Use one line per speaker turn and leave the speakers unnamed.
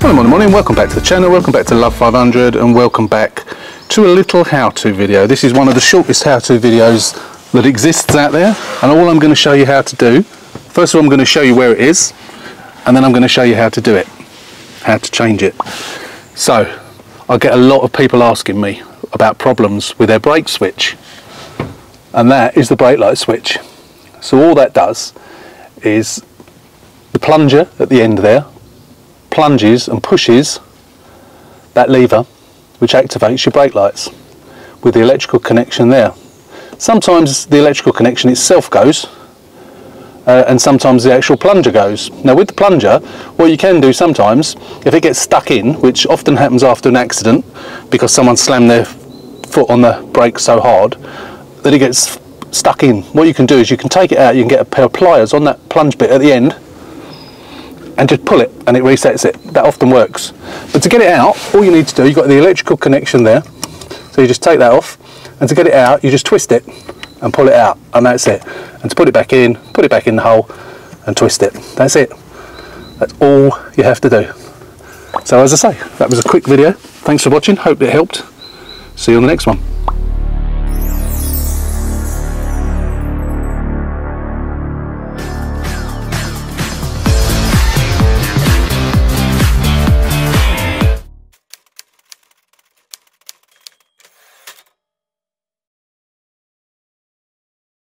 Morning, welcome back to the channel, welcome back to Love 500, and welcome back to a little how-to video. This is one of the shortest how-to videos that exists out there, and all I'm going to show you how to do, first of all I'm going to show you where it is, and then I'm going to show you how to do it, how to change it. So, I get a lot of people asking me about problems with their brake switch, and that is the brake light switch. So all that does is the plunger at the end there plunges and pushes that lever which activates your brake lights with the electrical connection there. Sometimes the electrical connection itself goes and sometimes the actual plunger goes. Now with the plunger, what you can do sometimes, if it gets stuck in, which often happens after an accident because someone slammed their foot on the brake so hard that it gets stuck in, what you can do is you can take it out, you can get a pair of pliers on that plunge bit at the end and just pull it and it resets it. That often works. But to get it out, all you need to do, you've got the electrical connection there, so you just take that off, and to get it out you just twist it and pull it out, and that's it. And to put it back in the hole and twist it. That's it. That's all you have to do. So as I say, that was a quick video. Thanks for watching, hope it helped. See you on the next one.